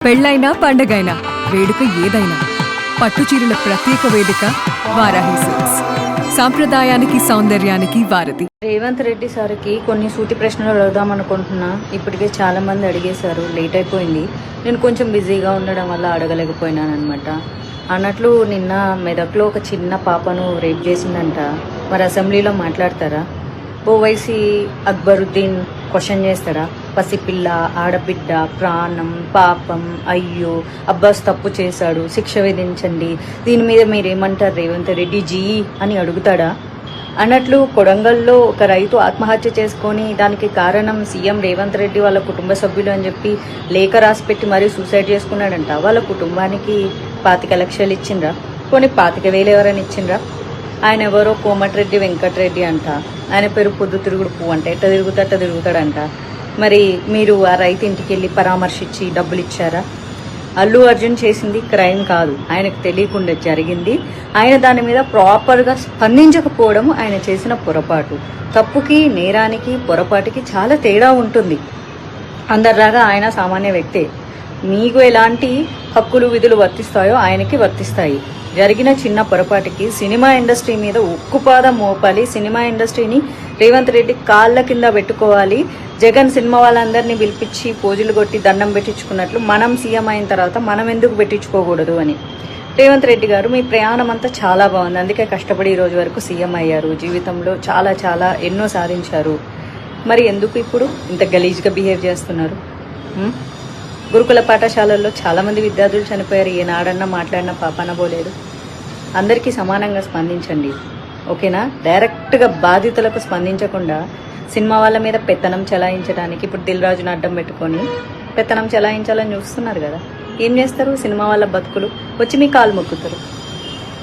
పెళ్ళైనా పండగైనా వేడుక ఏదైనా పట్టుచీరల ప్రత్యేక వేదిక వారాహి సిల్క్స్. సాంప్రదాయానికి సౌందర్యానికి వారధి. రేవంత్ రెడ్డి సార్కి కొన్ని సూటి ప్రశ్నలు అడుగుదాం అనుకుంటున్నా. ఇప్పటికే చాలా మంది అడిగేశారు, లేట్ అయిపోయింది. నేను కొంచెం బిజీగా ఉండడం వల్ల అడగలేకపోయినాను అనమాట. అన్నట్లు నిన్న మెదక్లో ఒక చిన్న పాపను రేప్ చేసిందంట. మరి అసెంబ్లీలో మాట్లాడతారా? ఓవైసీ అక్బరుద్దీన్ క్వశ్చన్ చేస్తాడా? పసిపిల్ల, ఆడబిడ్డ, ప్రాణం, పాపం, అయ్యో అబ్బాస్ తప్పు చేశాడు, శిక్ష విధించండి, దీని మీద మీరేమంటారు రేవంత్ రెడ్డి జీ అని అడుగుతాడా? అన్నట్లు కొడంగల్లో ఒక రైతు ఆత్మహత్య చేసుకొని దానికి కారణం సీఎం రేవంత్ రెడ్డి వాళ్ళ కుటుంబ సభ్యులు అని చెప్పి లేఖ రాసిపెట్టి మరీ సూసైడ్ చేసుకున్నాడంట. వాళ్ళ కుటుంబానికి 25 లక్షలు ఇచ్చిండ్రా? కొన్ని 25,000 ఎవరైనా ఇచ్చిండ్రా? ఆయన ఎవరో కోమటిరెడ్డి వెంకటరెడ్డి అంట. ఆయన పేరు పొద్దు తిరుగుడు పువ్వు అంట. ఎట్ట తిరుగుతాడంట. మరి మీరు ఆ రైతు ఇంటికి వెళ్ళి పరామర్శించి డబ్బులు ఇచ్చారా? అల్లు అర్జున్ చేసింది క్రైమ్ కాదు, ఆయనకు తెలియకుండా జరిగింది. ఆయన దాని మీద ప్రాపర్గా స్పందించకపోవడం ఆయన చేసిన పొరపాటు. తప్పుకి, నేరానికి, పొరపాటుకి చాలా తేడా ఉంటుంది. అందరిలాగా ఆయన సామాన్య వ్యక్తే. మీకు ఎలాంటి హక్కులు విధులు వర్తిస్తాయో ఆయనకి వర్తిస్తాయి. జరిగిన చిన్న పొరపాటుకి సినిమా ఇండస్ట్రీ మీద ఉక్కుపాదం మోపాలి. సినిమా ఇండస్ట్రీని రేవంత్ రెడ్డి కాళ్ళ కింద పెట్టుకోవాలి. జగన్ సినిమా వాళ్ళందరినీ పిలిపించి పోజులు కొట్టి దండం పెట్టించుకున్నట్లు మనం సీఎం అయిన తర్వాత మనం ఎందుకు పెట్టించుకోకూడదు అని. రేవంత్ రెడ్డి గారు, మీ ప్రయాణం అంతా చాలా బాగుంది, అందుకే కష్టపడి ఈ రోజు వరకు సీఎం అయ్యారు. జీవితంలో చాలా చాలా ఎన్నో సాధించారు. మరి ఎందుకు ఇప్పుడు ఇంత గలీజ్గా బిహేవ్ చేస్తున్నారు? గురుకుల పాఠశాలల్లో చాలామంది విద్యార్థులు చనిపోయారు. ఏనాడన్నా మాట్లాడిన పాపాన పోలేదు. అందరికీ సమానంగా స్పందించండి, ఓకేనా? డైరెక్ట్గా బాధితులకు స్పందించకుండా సినిమా వాళ్ళ మీద పెత్తనం చెలాయించడానికి ఇప్పుడు దిల్ రాజును అడ్డం పెట్టుకొని పెత్తనం చెలాయించాలని చూస్తున్నారు కదా. ఏం చేస్తారు? సినిమా వాళ్ళ బతుకులు వచ్చి మీ కాలు మొక్కుతారు.